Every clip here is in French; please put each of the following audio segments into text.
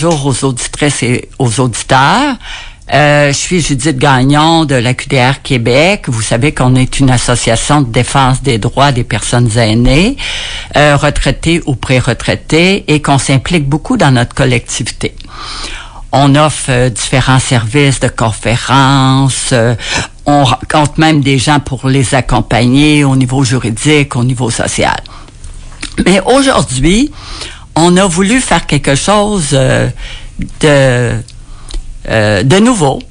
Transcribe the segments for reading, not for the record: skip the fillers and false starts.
bonjour aux auditrices et aux auditeurs. Je suis Judith Gagnon de l'AQDR Québec. Vous savez qu'on est une association de défense des droits des personnes aînées, retraitées ou pré-retraitées, et qu'on s'implique beaucoup dans notre collectivité. On offre différents services de conférences, on rencontre même des gens pour les accompagner au niveau juridique, au niveau social. Mais aujourd'hui, on a voulu faire quelque chose de nouveau.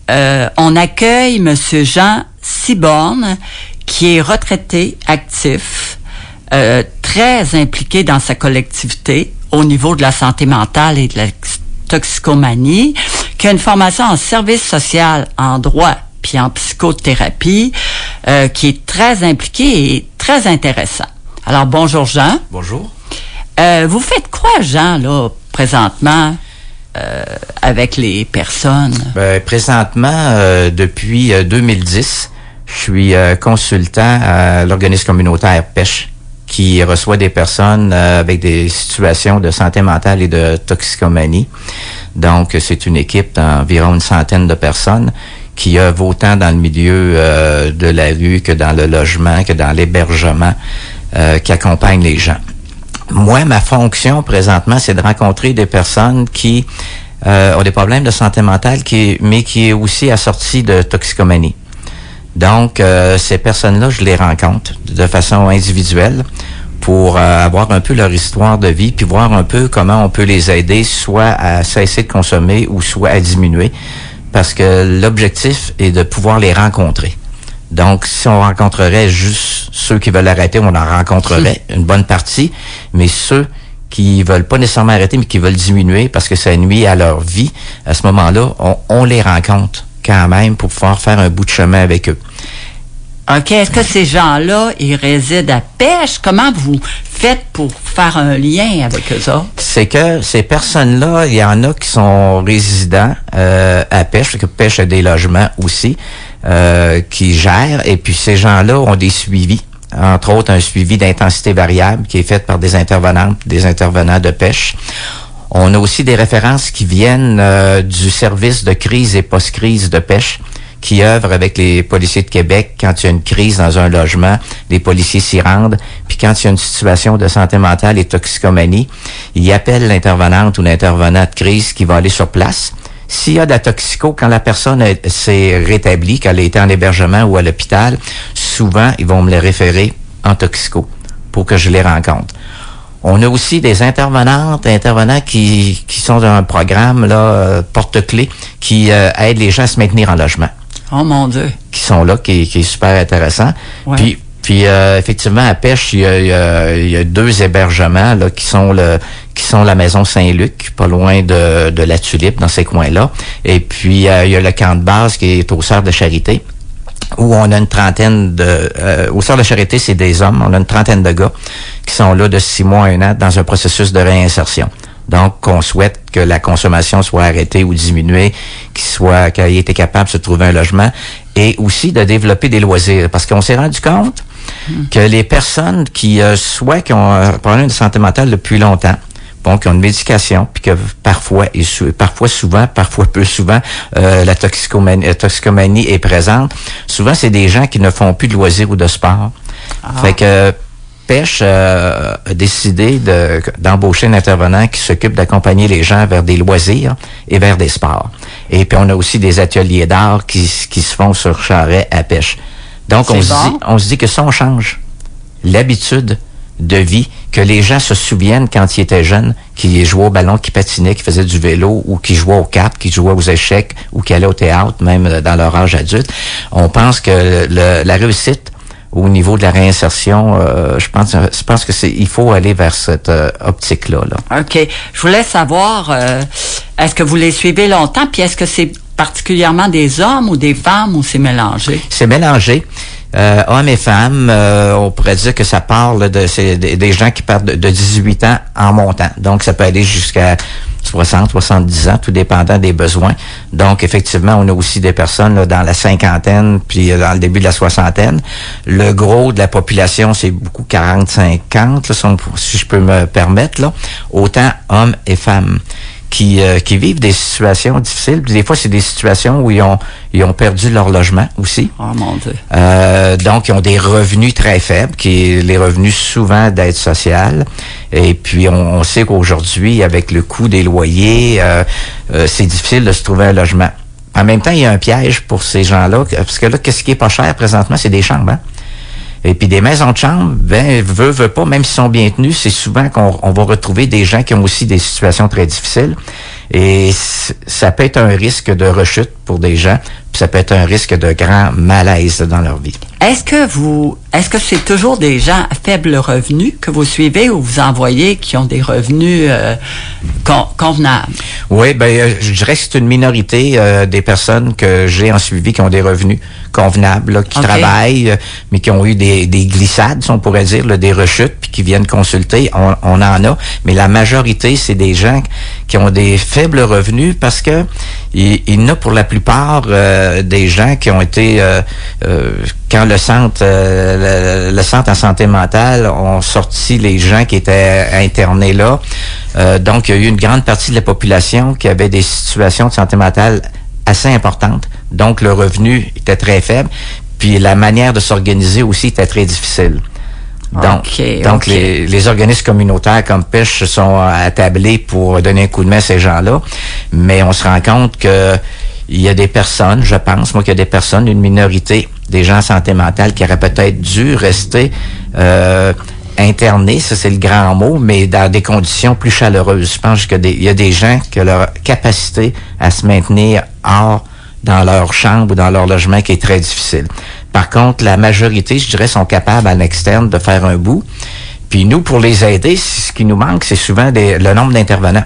On accueille Monsieur Jean Ciborne, qui est retraité actif, très impliqué dans sa collectivité au niveau de la santé mentale et de la toxicomanie, qui a une formation en service social, en droit puis en psychothérapie, qui est très impliqué et très intéressant. Alors, bonjour Jean. Bonjour. Vous faites quoi, Jean, là, présentement, avec les personnes? Présentement, depuis 2010, je suis consultant à l'organisme communautaire Pêche, qui reçoit des personnes avec des situations de santé mentale et de toxicomanie. Donc, c'est une équipe d'environ une centaine de personnes qui œuvrent autant dans le milieu de la rue que dans le logement, que dans l'hébergement, qui accompagnent les gens. Moi, ma fonction présentement, c'est de rencontrer des personnes qui ont des problèmes de santé mentale, mais qui est aussi assorties de toxicomanie. Donc, ces personnes-là, je les rencontre de façon individuelle pour avoir un peu leur histoire de vie, puis voir un peu comment on peut les aider, soit à cesser de consommer ou soit à diminuer, parce que l'objectif est de pouvoir les rencontrer. Donc, si on rencontrerait juste ceux qui veulent arrêter, on en rencontrerait une bonne partie, mais ceux qui veulent pas nécessairement arrêter, mais qui veulent diminuer parce que ça nuit à leur vie, à ce moment-là, on les rencontre quand même pour pouvoir faire un bout de chemin avec eux. OK. Est-ce que ces gens-là, ils résident à Pêche? Comment vous faites pour faire un lien avec eux autres? C'est que ces personnes-là, il y en a qui sont résidents à Pêche, parce que Pêche a des logements aussi, qui gèrent, et puis ces gens-là ont des suivis. Entre autres, un suivi d'intensité variable qui est fait par des intervenantes, des intervenants de Pêche. On a aussi des références qui viennent du service de crise et post-crise de Pêche, qui œuvrent avec les policiers de Québec. Quand il y a une crise dans un logement, les policiers s'y rendent. Puis quand il y a une situation de santé mentale et toxicomanie, ils appellent l'intervenante ou l'intervenant de crise qui va aller sur place. S'il y a de la toxico, quand la personne s'est rétablie, qu'elle a été en hébergement ou à l'hôpital, souvent, ils vont me les référer en toxico pour que je les rencontre. On a aussi des intervenants qui sont dans un programme là porte-clés qui aident les gens à se maintenir en logement. Oh mon Dieu! Qui sont là, qui est super intéressant. Ouais. Puis effectivement, à Pêche, il y a 2 hébergements là qui sont la maison Saint-Luc, pas loin de la Tulipe, dans ces coins-là. Et puis il y a le camp de base qui est au Sœurs de Charité, où on a une trentaine au Sœurs de Charité, c'est des hommes, on a une trentaine de gars qui sont là de 6 mois à 1 an dans un processus de réinsertion. Donc, on souhaite que la consommation soit arrêtée ou diminuée, qu'il ait été capable de se trouver un logement, et aussi de développer des loisirs. Parce qu'on s'est rendu compte que les personnes qui ont un problème de santé mentale depuis longtemps, qui ont une médication, puis que parfois souvent, parfois peu souvent, la toxicomanie est présente. Souvent, c'est des gens qui ne font plus de loisirs ou de sport. Fait que Pêche a décidé d'embaucher un intervenant qui s'occupe d'accompagner les gens vers des loisirs et vers des sports. Et puis, on a aussi des ateliers d'art qui se font sur Charest à Pêche. Donc, on se dit que si on change l'habitude de vie, que les gens se souviennent quand ils étaient jeunes, qu'ils jouaient au ballon, qu'ils patinaient, qu'ils faisaient du vélo, ou qu'ils jouaient aux cartes, qu'ils jouaient aux échecs, ou qu'ils allaient au théâtre, même dans leur âge adulte. On pense que la réussite au niveau de la réinsertion, je pense que il faut aller vers cette optique-là. Là. OK. Je voulais savoir, est-ce que vous les suivez longtemps, puis est-ce que c'est particulièrement des hommes ou des femmes, ou c'est mélangé? C'est mélangé. Hommes et femmes, on pourrait dire que ça parle des gens qui partent de 18 ans en montant. Donc, ça peut aller jusqu'à 60, 70 ans, tout dépendant des besoins. Donc, effectivement, on a aussi des personnes là, dans la cinquantaine, puis dans le début de la soixantaine. Le gros de la population, c'est beaucoup 40-50, si je peux me permettre, là. Autant hommes et femmes qui vivent des situations difficiles. Puis des fois, c'est des situations où ils ont perdu leur logement aussi. Oh mon Dieu. Donc, ils ont des revenus très faibles, les revenus souvent d'aide sociale. Et puis, on sait qu'aujourd'hui, avec le coût des loyers, c'est difficile de se trouver un logement. En même temps, il y a un piège pour ces gens-là, parce que là, qu'est-ce qui est pas cher présentement, c'est des chambres, hein? Et puis des maisons de chambre, veut pas, même s'ils sont bien tenus, c'est souvent qu'on va retrouver des gens qui ont aussi des situations très difficiles. Et ça peut être un risque de rechute pour des gens, puis ça peut être un risque de grand malaise dans leur vie. Est-ce que c'est toujours des gens à faible revenu que vous suivez ou vous envoyez qui ont des revenus convenables? Oui, je dirais que c'est une minorité des personnes que j'ai en suivi qui ont des revenus convenables, là, qui travaillent, mais qui ont eu des glissades, si on pourrait dire, là, des rechutes, puis qui viennent consulter. On en a, mais la majorité, c'est des gens qui ont des faibles revenus parce que il y en a pour la plupart des gens qui ont été quand le centre en santé mentale ont sorti les gens qui étaient internés là. Donc, il y a eu une grande partie de la population qui avait des situations de santé mentale assez importantes. Donc, le revenu était très faible. Puis, la manière de s'organiser aussi était très difficile. Donc, les organismes communautaires comme Pêche sont attablés pour donner un coup de main à ces gens-là. Mais on se rend compte que il y a des personnes, je pense, moi, qu'il y a des personnes, une minorité des gens en santé mentale qui auraient peut-être dû rester internés, ça c'est le grand mot, mais dans des conditions plus chaleureuses. Je pense qu'il y a des gens qui ont leur capacité à se maintenir hors dans leur chambre ou dans leur logement qui est très difficile. Par contre, la majorité, je dirais, sont capables à l'externe de faire un bout. Puis nous, pour les aider, ce qui nous manque, c'est souvent le nombre d'intervenants.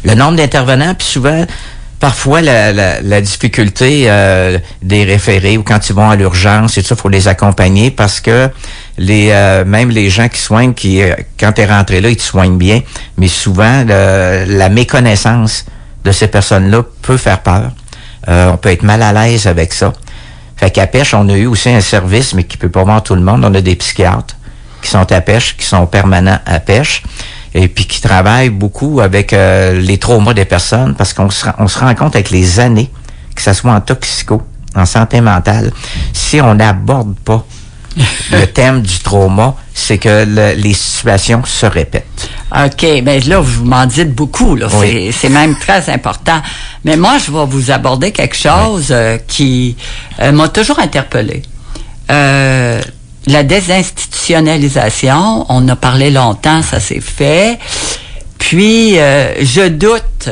Le nombre d'intervenants, puis souvent, parfois, la difficulté des référés ou quand ils vont à l'urgence, et tout ça, il faut les accompagner parce que même les gens qui soignent, quand tu es rentré là, ils te soignent bien, mais souvent, la méconnaissance de ces personnes-là peut faire peur. On peut être mal à l'aise avec ça. Fait qu'à Pêche, on a eu aussi un service, mais qui peut pas voir tout le monde. On a des psychiatres qui sont à Pêche, qui sont permanents à Pêche, et puis qui travaillent beaucoup avec les traumas des personnes, parce qu'on se rend compte avec les années, que ça soit en toxico, en santé mentale, si on n'aborde pas le thème du trauma, c'est que les situations se répètent. OK, mais là, vous m'en dites beaucoup, là. Oui. C'est même très important. Mais moi, je vais vous aborder quelque chose qui m'a toujours interpellée. La désinstitutionnalisation, on en a parlé longtemps, ça s'est fait. Puis, je doute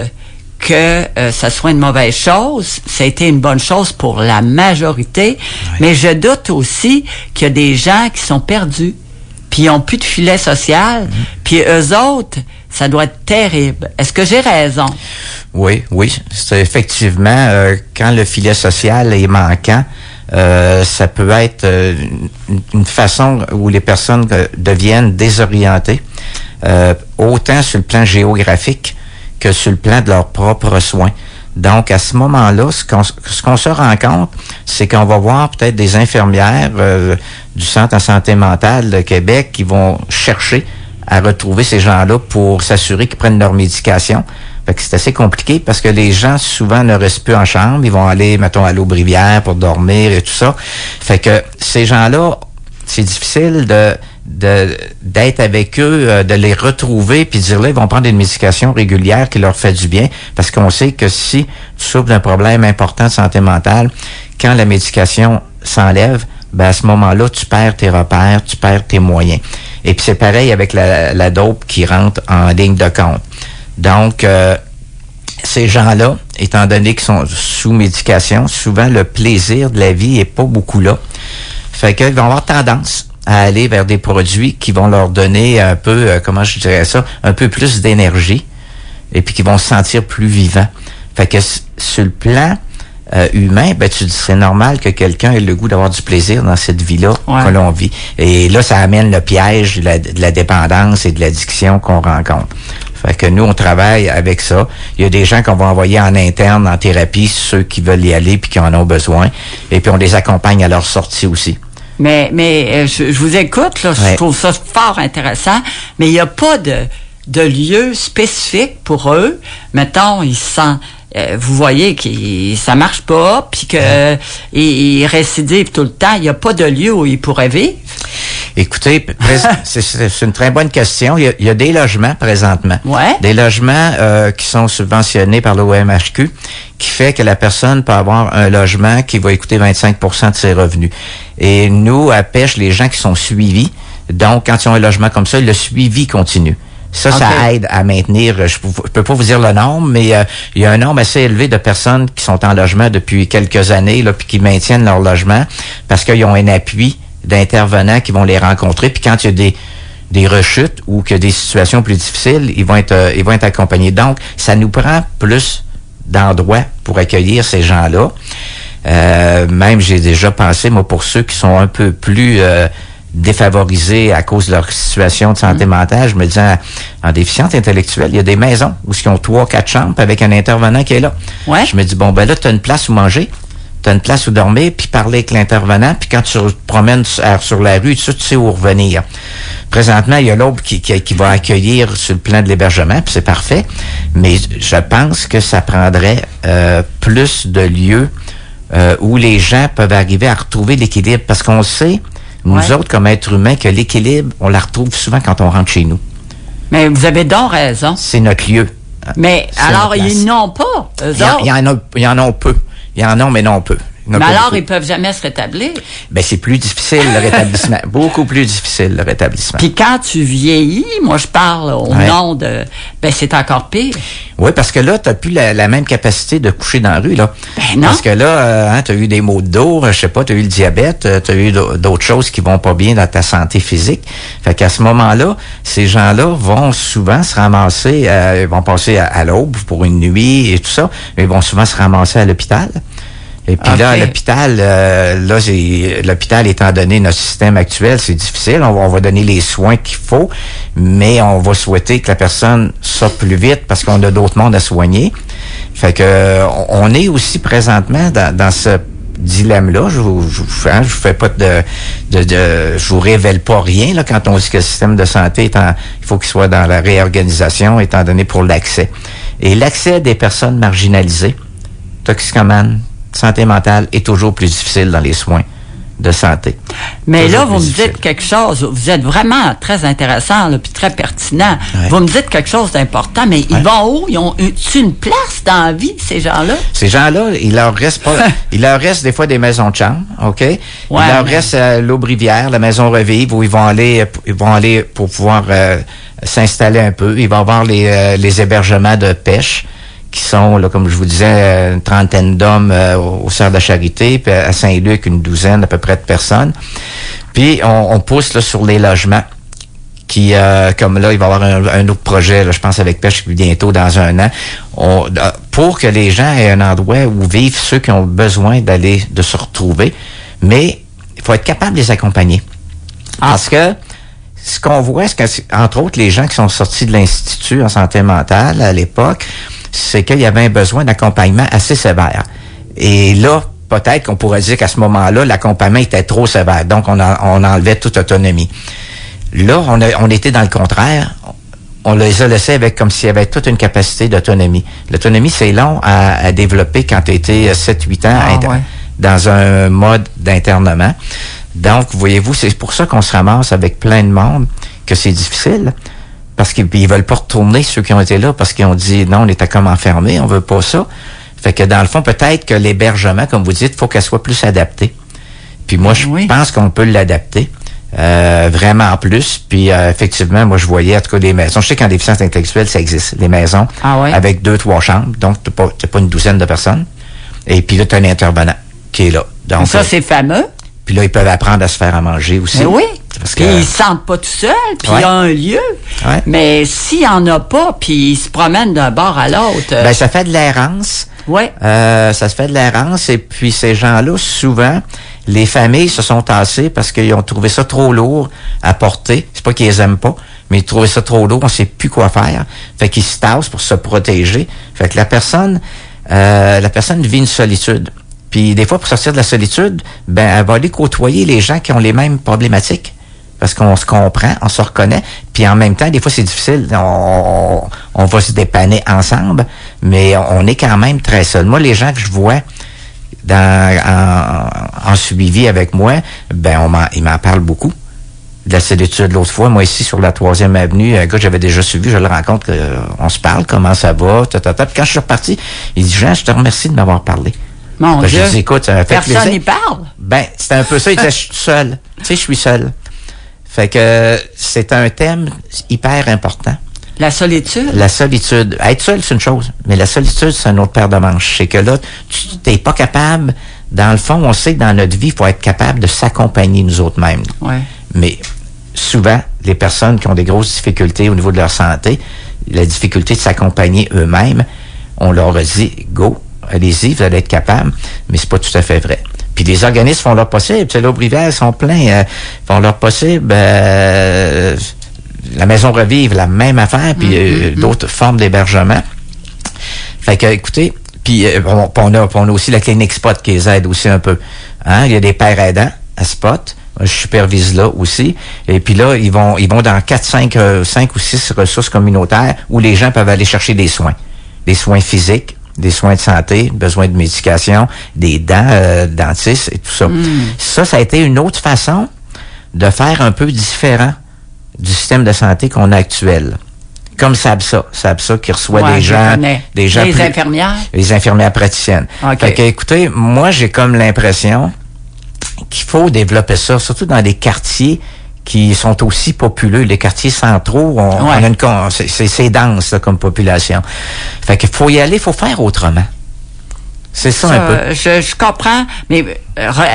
que ça soit une mauvaise chose. Ça a été une bonne chose pour la majorité. Oui. Mais je doute aussi qu'il y a des gens qui sont perdus, puis ils n'ont plus de filet social, puis eux autres, ça doit être terrible. Est-ce que j'ai raison? Oui. C'est effectivement, quand le filet social est manquant, ça peut être une façon où les personnes deviennent désorientées, autant sur le plan géographique que sur le plan de leurs propres soins. Donc, à ce moment-là, ce qu'on se rend compte, c'est qu'on va voir peut-être des infirmières du Centre en santé mentale de Québec qui vont chercher à retrouver ces gens-là pour s'assurer qu'ils prennent leur médication. Fait que c'est assez compliqué parce que les gens, souvent, ne restent plus en chambre. Ils vont aller, mettons, à l'Aubrivière pour dormir et tout ça. Fait que ces gens-là, c'est difficile d'être avec eux, de les retrouver, puis de dire là, ils vont prendre une médication régulière qui leur fait du bien, parce qu'on sait que si tu souffres d'un problème important de santé mentale, quand la médication s'enlève, ben à ce moment-là, tu perds tes repères, tu perds tes moyens. Et puis c'est pareil avec la dope qui rentre en ligne de compte. Donc, ces gens-là, étant donné qu'ils sont sous médication, souvent le plaisir de la vie est pas beaucoup là. Fait qu'ils vont avoir tendance à aller vers des produits qui vont leur donner un peu, comment je dirais ça, un peu plus d'énergie, et puis qui vont se sentir plus vivants. Fait que sur le plan humain, ben tu dis c'est normal que quelqu'un ait le goût d'avoir du plaisir dans cette vie-là que l'on vit. Et là, ça amène le piège de la dépendance et de l'addiction qu'on rencontre. Fait que nous, on travaille avec ça. Il y a des gens qu'on va envoyer en interne, en thérapie, ceux qui veulent y aller puis qui en ont besoin. Et puis, on les accompagne à leur sortie aussi. Mais je vous écoute, là, je trouve ça fort intéressant, mais il n'y a pas de lieu spécifique pour eux. Mettons, ils se sentent... vous voyez que ça marche pas, puis que ils récidivent tout le temps. Il n'y a pas de lieu où ils pourraient vivre? Écoutez, c'est une très bonne question. Il y a des logements présentement. Ouais. Des logements qui sont subventionnés par l'OMHQ, qui fait que la personne peut avoir un logement qui va coûter 25% de ses revenus. Et nous, à Pêche, les gens qui sont suivis, donc quand ils ont un logement comme ça, le suivi continue. Ça aide à maintenir, je peux pas vous dire le nombre, mais il y a un nombre assez élevé de personnes qui sont en logement depuis quelques années, là, puis qui maintiennent leur logement parce qu'ils ont un appui d'intervenants qui vont les rencontrer. Puis quand il y a des rechutes ou qu'il y a des situations plus difficiles, ils vont être accompagnés. Donc, ça nous prend plus d'endroits pour accueillir ces gens-là. Même j'ai déjà pensé, moi, pour ceux qui sont un peu plus défavorisés à cause de leur situation de santé mentale, je me dis, en déficience intellectuelle, il y a des maisons où ils ont 3-4 chambres avec un intervenant qui est là. Ouais. Je me dis, bon, ben là, tu as une place où manger, tu as une place où dormir, puis parler avec l'intervenant, puis quand tu te promènes sur la rue, tu sais où revenir. Présentement, il y a l'autre qui va accueillir sur le plan de l'hébergement, puis c'est parfait, mais je pense que ça prendrait plus de lieux où les gens peuvent arriver à retrouver l'équilibre, parce qu'on sait, nous autres, comme êtres humains, que l'équilibre, on la retrouve souvent quand on rentre chez nous. Mais vous avez donc raison. C'est notre lieu. Mais alors, ils n'ont pas, eux autres. Il y en a peu. Il y en a, mais non peu. Mais alors, ils peuvent jamais se rétablir. Ben, c'est plus difficile, le rétablissement. Beaucoup plus difficile, le rétablissement. Puis quand tu vieillis, moi, je parle au nom de... Ben, c'est encore pire. Oui, parce que là, tu n'as plus la même capacité de coucher dans la rue, là. Ben non. Parce que là, tu as eu des maux de dos, je sais pas, tu as eu le diabète, tu as eu d'autres choses qui vont pas bien dans ta santé physique. Fait qu'à ce moment-là, ces gens-là vont souvent se ramasser, ils vont passer à l'aube pour une nuit et tout ça, mais ils vont souvent se ramasser à l'hôpital. Et puis là, à l'hôpital, l'hôpital étant donné notre système actuel, c'est difficile. On va donner les soins qu'il faut, mais on va souhaiter que la personne sorte plus vite parce qu'on a d'autres mondes à soigner. Fait que on est aussi présentement dans ce dilemme-là. Je vous fais pas je vous révèle pas rien là quand on dit que le système de santé il faut qu'il soit dans la réorganisation, étant donné pour l'accès. Et l'accès des personnes marginalisées, toxicomanes, santé mentale est toujours plus difficile dans les soins de santé. Mais là, vous me dites quelque chose, vous êtes vraiment très intéressant, là, puis très pertinent. Ouais. Vous me dites quelque chose d'important, mais ils vont où? Ils ont une place dans la vie, ces gens-là? Ces gens-là, il leur reste des fois des maisons de chambre, OK? Ouais, il leur reste l'Aubrivière, la maison Revive, où ils vont aller pour pouvoir s'installer un peu. Ils vont avoir les hébergements de pêche, qui sont, là, comme je vous disais, une trentaine d'hommes au Sœurs de la Charité, puis à Saint-Luc, une douzaine à peu près de personnes. Puis on pousse là, sur les logements, qui, comme là, il va y avoir un autre projet, là, je pense, avec Pêche, bientôt dans 1 an, pour que les gens aient un endroit où vivent ceux qui ont besoin de se retrouver. Mais il faut être capable de les accompagner. Parce que ce qu'on voit, c'est que, entre autres, les gens qui sont sortis de l'Institut en santé mentale à l'époque, c'est qu'il y avait un besoin d'accompagnement assez sévère. Et là, peut-être qu'on pourrait dire qu'à ce moment-là, l'accompagnement était trop sévère. Donc, on enlevait toute autonomie. Là, on était dans le contraire. On les a laissés avec comme s'il y avait toute une capacité d'autonomie. L'autonomie, c'est long à développer quand tu étais 7-8 ans dans un mode d'internement. Donc, voyez-vous, c'est pour ça qu'on se ramasse avec plein de monde, que c'est difficile. Parce qu'ils veulent pas retourner, ceux qui ont été là, parce qu'ils ont dit, non, on était comme enfermés, on veut pas ça. Fait que dans le fond, peut-être que l'hébergement, comme vous dites, il faut qu'elle soit plus adaptée. Puis moi, je pense qu'on peut l'adapter vraiment en plus. Puis effectivement, moi, je voyais, en tout cas, des maisons. Je sais qu'en déficience intellectuelle, ça existe, les maisons, avec 2-3 chambres. Donc, t'as pas une douzaine de personnes. Et puis là, t'as un intervenant qui est là. Donc, ça, c'est fameux. Puis là, ils peuvent apprendre à se faire à manger aussi. Mais oui. Puis ils se sentent pas tout seuls, puis il y a un lieu. Ouais. Mais s'il n'y en a pas, puis ils se promènent d'un bord à l'autre... Ben, ça fait de l'errance. Oui. Ça se fait de l'errance. Et puis, ces gens-là, souvent, les familles se sont tassées parce qu'ils ont trouvé ça trop lourd à porter. C'est pas qu'ils les aiment pas, mais ils trouvaient ça trop lourd, on sait plus quoi faire. Fait qu'ils se tassent pour se protéger. Fait que la personne vit une solitude. Puis des fois, pour sortir de la solitude, ben elle va aller côtoyer les gens qui ont les mêmes problématiques. parce qu'on se comprend, on se reconnaît, puis en même temps, des fois, c'est difficile. On va se dépanner ensemble, mais on est quand même très seul. Moi, les gens que je vois en suivi avec moi, ben ils m'en parlent beaucoup. De la solitude l'autre fois, moi ici sur la 3e avenue, un gars que j'avais déjà suivi, je le rencontre, on se parle, comment ça va, Puis quand je suis reparti, il dit, Jean, je te remercie de m'avoir parlé. Mon Dieu. Je dis, écoute, ça m'a fait plaisir. Personne n'y parle. Ben, c'était un peu ça, il disait, je suis seul. Tu sais, je suis seul. Fait que c'est un thème hyper important. La solitude? La solitude. Être seul, c'est une chose, mais la solitude, c'est une autre paire de manches. C'est que là, tu n'es pas capable, dans le fond, on sait que dans notre vie, il faut être capable de s'accompagner nous autres mêmes. Ouais. Mais souvent, les personnes qui ont des grosses difficultés au niveau de leur santé, la difficulté de s'accompagner eux-mêmes, on leur dit, go, allez-y, vous allez être capable, mais c'est pas tout à fait vrai. Puis les organismes font leur possible. Tu sais, l'Aubrivière sont pleins, font leur possible. La Maison Revive, la même affaire, puis d'autres formes d'hébergement. Fait que, écoutez, puis on a aussi la clinique Spot qui les aide aussi un peu. Hein? Il y a des pères aidants à Spot. Je supervise là aussi. Et puis là, ils vont dans 5 ou 6 ressources communautaires où les gens peuvent aller chercher des soins physiques, des soins de santé, besoin de médication, des dents, dentistes et tout ça. Ça a été une autre façon de faire un peu différent du système de santé qu'on a actuel. Comme SABSA qui reçoit des gens les infirmières? Les infirmières praticiennes. Okay. Fait que, écoutez, moi, j'ai comme l'impression qu'il faut développer ça, surtout dans des quartiers qui sont aussi populeux. Les quartiers centraux, c'est dense là, comme population. Fait qu'il faut y aller, il faut faire autrement. C'est ça un peu. Je comprends, mais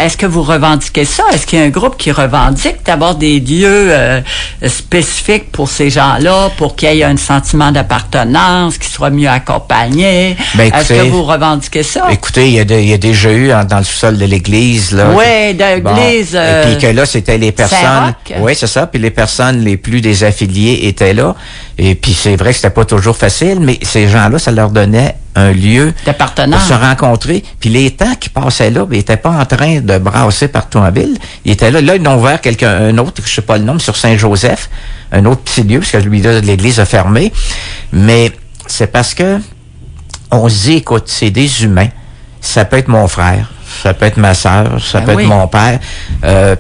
est-ce que vous revendiquez ça? Est-ce qu'il y a un groupe qui revendique d'avoir des lieux spécifiques pour ces gens-là, pour qu'il y ait un sentiment d'appartenance, qu'ils soient mieux accompagnés? Ben, écoutez, est-ce que vous revendiquez ça? Écoutez, il y a déjà eu dans le sous-sol de l'église. Là. Oui, de l'église. Et puis que là, c'était les personnes. Oui, c'est ça. Puis les personnes les plus désaffiliées étaient là. Et puis c'est vrai que c'était pas toujours facile, mais ces gens-là, ça leur donnait un lieu d'appartenance pour se rencontrer. Puis les temps qui passaient là, ils n'étaient pas en train de brasser partout en ville. Ils étaient là. Là, ils ont ouvert un autre, je sais pas le nom, sur Saint-Joseph, un autre petit lieu, parce que lui-là, l'église a fermé. Mais c'est parce que on se dit, écoute, c'est des humains. Ça peut être mon frère, ça peut être ma sœur, ça peut être mon père.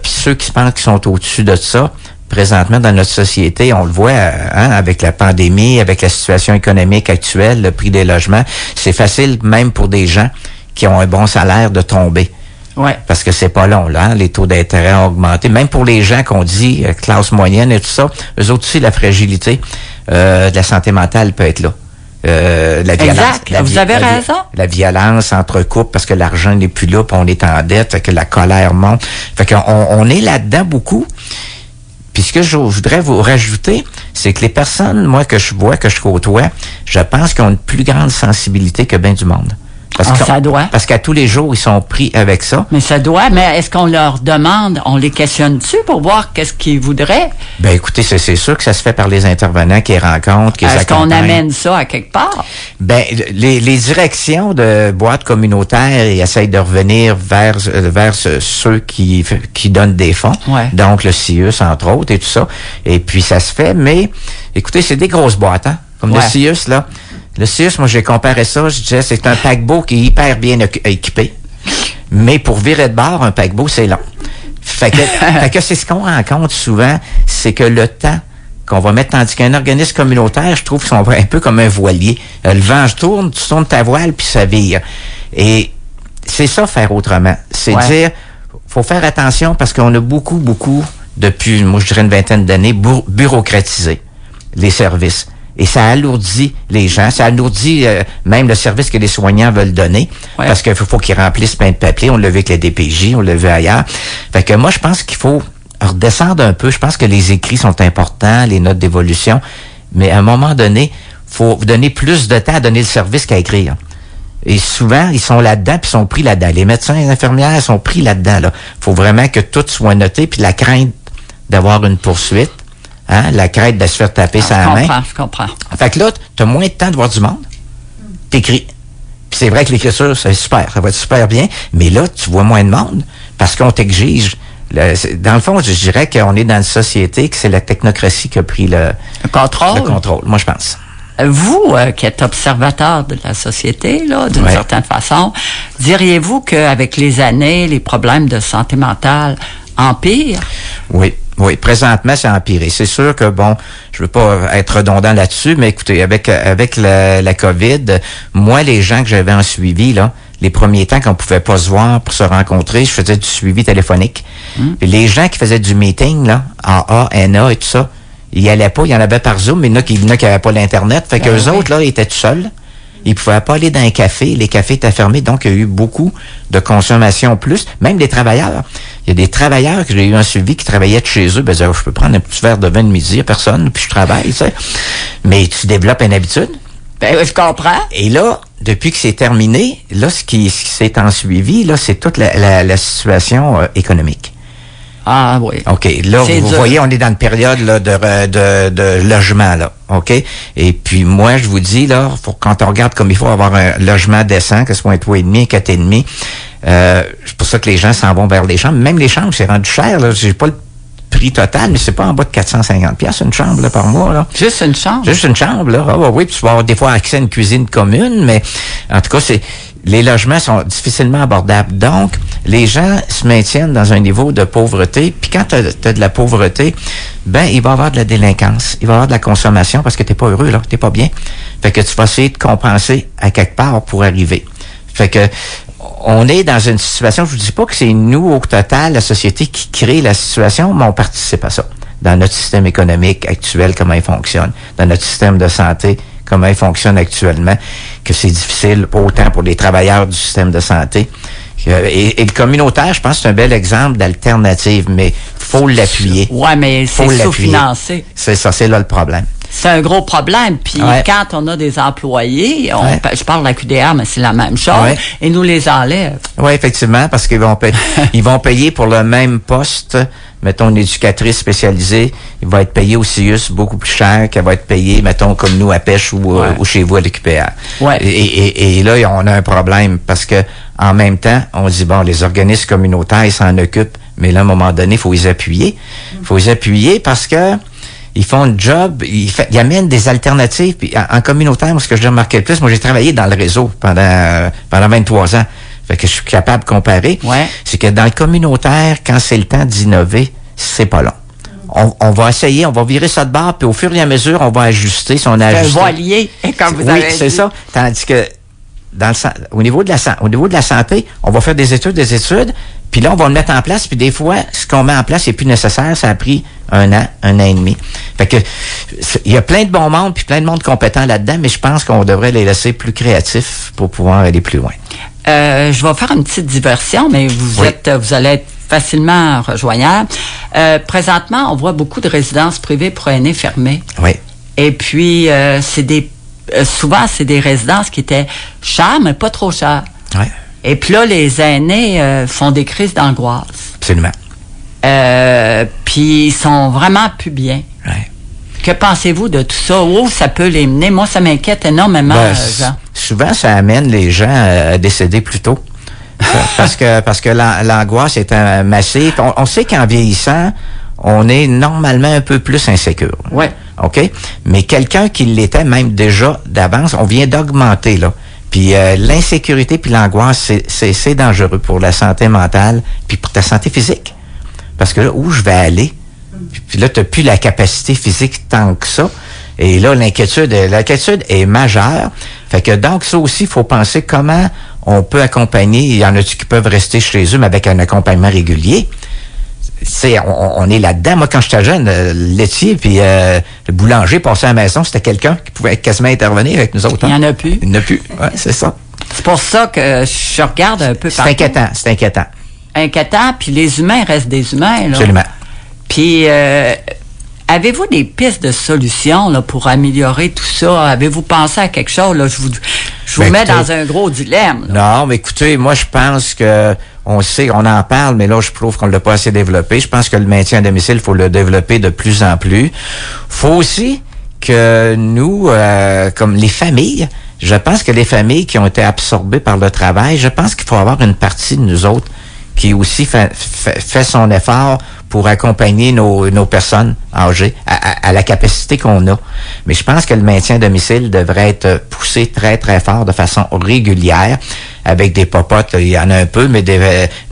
Puis ceux qui pensent qu'ils sont au-dessus de ça, présentement dans notre société, on le voit avec la pandémie, avec la situation économique actuelle, le prix des logements, c'est facile même pour des gens qui ont un bon salaire de tomber. Ouais. Parce que c'est pas long, là. Les taux d'intérêt ont augmenté. Même pour les gens qu'on dit classe moyenne et tout ça, eux autres aussi, la fragilité de la santé mentale peut être là. La violence, vous avez raison. La violence entre couples parce que l'argent n'est plus là, puis on est en dette, fait que la colère monte. Fait qu'on est là-dedans beaucoup. Puis ce que je voudrais vous rajouter, c'est que les personnes, moi, que je vois, que je côtoie, je pense qu'ils ont une plus grande sensibilité que bien du monde. Ça doit. Parce qu'à tous les jours, ils sont pris avec ça. Mais ça doit. Mais est-ce qu'on leur demande, on les questionne-tu pour voir qu'est-ce qu'ils voudraient? Ben écoutez, c'est sûr que ça se fait par les intervenants qui les rencontrent, qui les accompagnent. Est-ce qu'on amène ça à quelque part? Ben les directions de boîtes communautaires essayent de revenir vers ceux qui donnent des fonds. Ouais. Donc le CIUS, entre autres, et tout ça. Et puis ça se fait, mais écoutez, c'est des grosses boîtes, hein? Comme le CIUS, là. Le CIUS, moi, j'ai comparé ça, je disais, c'est un paquebot qui est hyper bien équipé. Mais pour virer de bord, un paquebot, c'est long. Fait que c'est ce qu'on rencontre souvent, c'est que le temps qu'on va mettre, tandis qu'un organisme communautaire, je trouve qu'ils sont un peu comme un voilier. Le vent tourne, tu tournes ta voile, puis ça vire. Et c'est ça, faire autrement. C'est dire, faut faire attention parce qu'on a beaucoup, depuis, moi, je dirais une vingtaine d'années, bureaucratisé les services. Et ça alourdit les gens, ça alourdit même le service que les soignants veulent donner, parce qu'il faut qu'ils remplissent plein de papiers. On l'a vu avec la DPJ, on l'a vu ailleurs. Fait que moi, je pense qu'il faut redescendre un peu. Je pense que les écrits sont importants, les notes d'évolution, mais à un moment donné, faut donner plus de temps à donner le service qu'à écrire. Et souvent, ils sont là-dedans, puis ils sont pris là-dedans. Les médecins et les infirmières sont pris là-dedans. Là. Faut vraiment que tout soit noté, puis la crainte d'avoir une poursuite. Hein, la crainte de se faire taper sa main. Je comprends. Fait que là, tu as moins de temps de voir du monde. T'écris. Puis c'est vrai que l'écriture, c'est super. Ça va être super bien. Mais là, tu vois moins de monde parce qu'on t'exige Dans le fond, je dirais qu'on est dans une société que c'est la technocratie qui a pris le contrôle, moi je pense. Vous, qui êtes observateur de la société, là, d'une certaine façon, diriez-vous qu'avec les années, les problèmes de santé mentale empirent? Oui, présentement, c'est empiré. C'est sûr que, je veux pas être redondant là-dessus, mais écoutez, avec la COVID, moi, les gens que j'avais en suivi, là, les premiers temps qu'on pouvait pas se voir pour se rencontrer, je faisais du suivi téléphonique. Puis les gens qui faisaient du meeting, là, AA, NA et tout ça, ils y allaient pas, il y en avait par Zoom, mais il y en a qui n'avaient pas l'Internet. Fait qu'eux autres, là, ils étaient tout seuls. Ils pouvaient pas aller dans un café. Les cafés étaient fermés, donc il y a eu beaucoup de consommation plus. Même des travailleurs. Il y a des travailleurs que j'ai eu un suivi qui travaillaient de chez eux. Ben, je peux prendre un petit verre de vin de midi, personne, puis je travaille, tu sais. Mais tu développes une habitude. Ben, je comprends. Et là, depuis que c'est terminé, là, ce qui s'est en suivi, là, c'est toute la situation économique. Ah oui. OK. Là, vous voyez, on est dans une période là, de logement, là. OK? Et puis, moi, je vous dis, là, quand on regarde comme il faut avoir un logement décent, que ce soit un 3,5, 4,5, c'est pour ça que les gens s'en vont vers les chambres. Même les chambres, c'est rendu cher, là. J'ai pas le prix total, mais c'est pas en bas de 450$ une chambre, là, par mois, là. Juste une chambre? Juste une chambre, là. Ah, oui, puis tu vas avoir des fois accès à une cuisine commune, mais en tout cas, les logements sont difficilement abordables. Donc, les gens se maintiennent dans un niveau de pauvreté. Puis quand tu as de la pauvreté, il va y avoir de la délinquance. Il va y avoir de la consommation parce que tu n'es pas heureux, là. Tu n'es pas bien. Fait que tu vas essayer de compenser à quelque part pour arriver. Fait que on est dans une situation, je vous dis pas que c'est nous, au total, la société qui crée la situation, mais on participe à ça. Dans notre système économique actuel, comment il fonctionne. Dans notre système de santé, comment il fonctionne actuellement, que c'est difficile autant pour les travailleurs du système de santé. Et le communautaire, je pense que c'est un bel exemple d'alternative, mais faut l'appuyer. Ouais, mais c'est sous-financé. C'est ça, c'est là le problème. C'est un gros problème. Puis quand on a des employés, je parle de la QDR, mais c'est la même chose, et nous les enlève. Oui, effectivement, parce qu'ils vont ils vont payer pour le même poste. Mettons, une éducatrice spécialisée, il va être payé au CIUS beaucoup plus cher qu'elle va être payée, mettons, comme nous à Pêche ou chez vous à l'UQPR. Ouais. Et là, on a un problème parce que en même temps, on dit, les organismes communautaires, ils s'en occupent, mais là, à un moment donné, il faut les appuyer. Il faut les appuyer parce que ils font un job, ils amènent des alternatives. Puis en communautaire, moi, ce que j'ai remarqué le plus, moi, j'ai travaillé dans le réseau pendant 23 ans. Fait que je suis capable de comparer. Ouais. C'est que dans le communautaire, quand c'est le temps d'innover, c'est pas long. On va essayer, on va virer ça de bord, puis au fur et à mesure, on va ajuster. Si on a ajusté. Un voilier, comme vous avez dit. Oui, c'est ça. Tandis que au niveau de la santé, on va faire des études, puis là, on va le mettre en place, puis des fois, ce qu'on met en place n'est plus nécessaire. Ça a pris un an et demi. Fait que il y a plein de bons mondes, puis plein de monde compétents là-dedans, mais je pense qu'on devrait les laisser plus créatifs pour pouvoir aller plus loin. Je vais faire une petite diversion, mais vous allez être facilement rejoignable. Présentement, on voit beaucoup de résidences privées pour aînés fermées. Oui. Et puis, souvent, c'est des résidences qui étaient chères, mais pas trop chères. Oui. Et puis là, les aînés font des crises d'angoisse. Absolument. Puis ils sont vraiment plus bien. Oui. Que pensez-vous de tout ça? Où ça peut les mener? Moi, ça m'inquiète énormément, Jean. Souvent, ça amène les gens à décéder plus tôt. parce que l'angoisse est massive. On sait qu'en vieillissant, on est normalement un peu plus insécure. Oui. OK? Mais quelqu'un qui l'était même déjà d'avance, on vient d'augmenter, là. Puis l'insécurité puis l'angoisse, c'est dangereux pour la santé mentale puis pour ta santé physique. Parce que là, où je vais aller? Puis là, tu n'as plus la capacité physique tant que ça. Et là, l'inquiétude est majeure. Fait que donc, ça aussi, il faut penser comment on peut accompagner. Il y en a qui peuvent rester chez eux, mais avec un accompagnement régulier. On est là-dedans. Moi, quand j'étais jeune, le laitier puis le boulanger passait à la maison, c'était quelqu'un qui pouvait quasiment intervenir avec nous autres. Il n'y en a plus. Il n'y en a plus. Oui, c'est ça. C'est pour ça que je regarde un peu partout. C'est inquiétant. Inquiétant, puis les humains restent des humains, là. Absolument. Puis, avez-vous des pistes de solutions là, pour améliorer tout ça? Avez-vous pensé à quelque chose? Là? Je vous mets dans un gros dilemme. Là. Non, mais écoutez, moi, je pense que on en parle, mais là, je trouve qu'on ne l'a pas assez développé. Je pense que le maintien à domicile, il faut le développer de plus en plus. Faut aussi que nous, comme les familles, je pense que les familles qui ont été absorbées par le travail, je pense qu'il faut avoir une partie de nous autres qui aussi fait son effort pour accompagner nos personnes âgées à la capacité qu'on a. Mais je pense que le maintien à domicile devrait être poussé très, très fort de façon régulière, avec des popotes, il y en a un peu, mais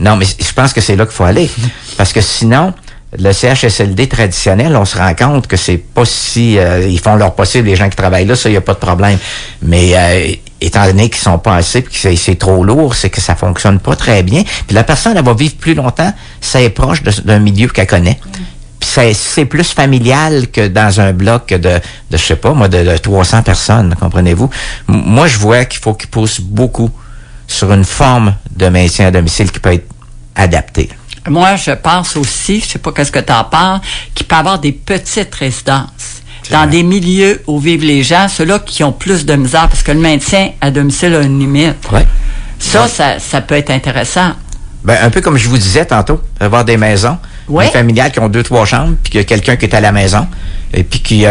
non, mais je pense que c'est là qu'il faut aller. Parce que sinon, le CHSLD traditionnel, on se rend compte que c'est pas si... ils font leur possible, les gens qui travaillent là, ça, il n'y a pas de problème. Mais étant donné qu'ils sont pas assez, puis que c'est trop lourd, c'est que ça fonctionne pas très bien. Puis la personne, elle va vivre plus longtemps, ça est proche d'un milieu qu'elle connaît. Puis c'est plus familial que dans un bloc de je sais pas, moi, de 300 personnes, comprenez-vous? Moi, je vois qu'il faut qu'ils poussent beaucoup sur une forme de maintien à domicile qui peut être adaptée. Moi, je pense aussi, je sais pas qu'est-ce que tu en penses, qu'il peut y avoir des petites résidences dans des milieux où vivent les gens, ceux-là qui ont plus de misère, parce que le maintien à domicile a une limite. Ouais. Ça peut être intéressant. Ben, un peu comme je vous disais tantôt, avoir des maisons, des familiales qui ont 2-3 chambres, puis qu'il y a quelqu'un qui est à la maison, et puis qui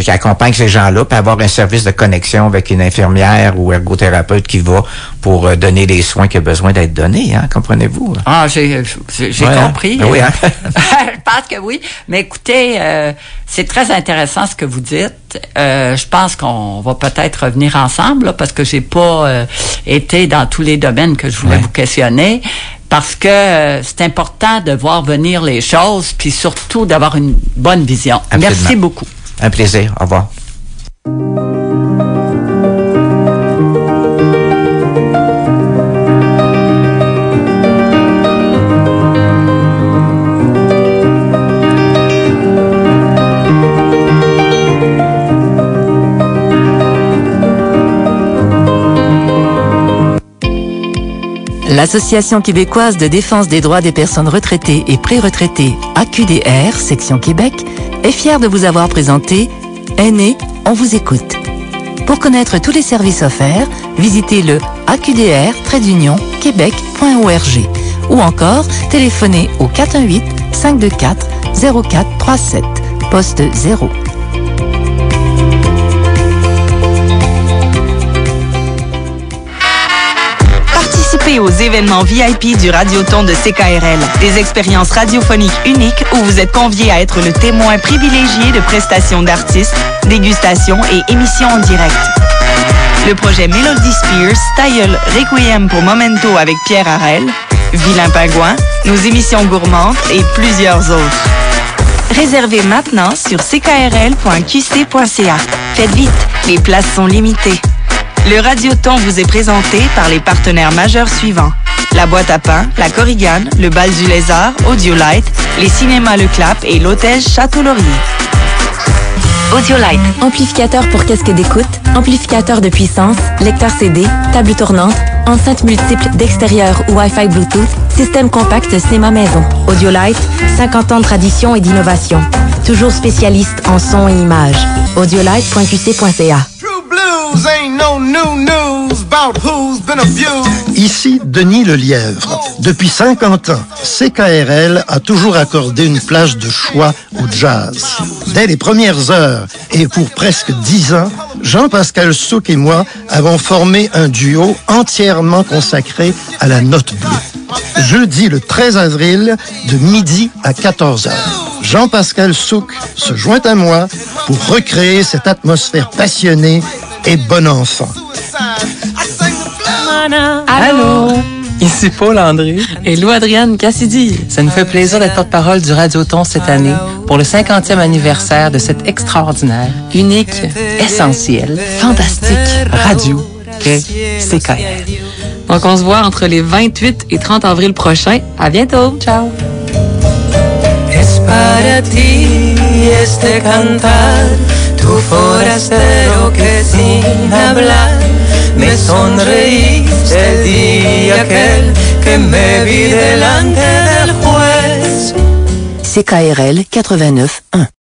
accompagne ces gens-là, puis avoir un service de connexion avec une infirmière ou ergothérapeute qui va pour donner les soins qui a besoin d'être donnés, hein, comprenez-vous? Ah, j'ai compris. Ben oui, hein? Je pense que oui. Mais écoutez, c'est très intéressant ce que vous dites. Je pense qu'on va peut-être revenir ensemble, là, parce que j'ai pas été dans tous les domaines que je voulais vous questionner. Parce que c'est important de voir venir les choses, puis surtout d'avoir une bonne vision. Absolument. Merci beaucoup. Un plaisir. Au revoir. L'Association québécoise de défense des droits des personnes retraitées et pré-retraitées, AQDR, section Québec, est fière de vous avoir présenté Aînés, on vous écoute. Pour connaître tous les services offerts, visitez le aqdr-québec.org ou encore téléphonez au 418-524-0437, poste 0. Participez aux événements VIP du Radioton de CKRL, des expériences radiophoniques uniques où vous êtes conviés à être le témoin privilégié de prestations d'artistes, dégustations et émissions en direct. Le projet Melody Spears, Staïeul, Requiem pour Momento avec Pierre Harel, Vilain Pingouin, nos émissions gourmandes et plusieurs autres. Réservez maintenant sur ckrl.qc.ca. Faites vite, les places sont limitées. Le Radioton vous est présenté par les partenaires majeurs suivants. La Boîte à Pain, la Korigane, le Bal du Lézard, Audiolite, les cinémas Le Clap et l'Hôtel Château-Laurier. Audiolite. Amplificateur pour casque d'écoute, amplificateur de puissance, lecteur CD, table tournante, enceinte multiple d'extérieur ou Wi-Fi Bluetooth, système compact cinéma maison. Audiolite, 50 ans de tradition et d'innovation. Toujours spécialiste en son et image. Audiolite.qc.ca. Ici Denis Lelièvre. Depuis 50 ans, CKRL a toujours accordé une place de choix au jazz. Dès les premières heures et pour presque 10 ans, Jean-Pascal Souc et moi avons formé un duo entièrement consacré à la note bleue. Jeudi le 13 avril, de midi à 14h. Jean-Pascal Souc se joint à moi pour recréer cette atmosphère passionnée et bon enfant. Allô? Ici Paul André. Et Lou-Adrienne Cassidy. Ça nous fait plaisir d'être porte-parole du Radioton cette année pour le 50e anniversaire de cette extraordinaire, unique, essentielle, fantastique radio qu'est CKRL. Donc on se voit entre les 28 et 30 avril prochains. À bientôt. Ciao. Es para ti este cantar, tu forastero que sin hablar me sonreíste el día aquel que me vi delante del juez. CKRL 89.1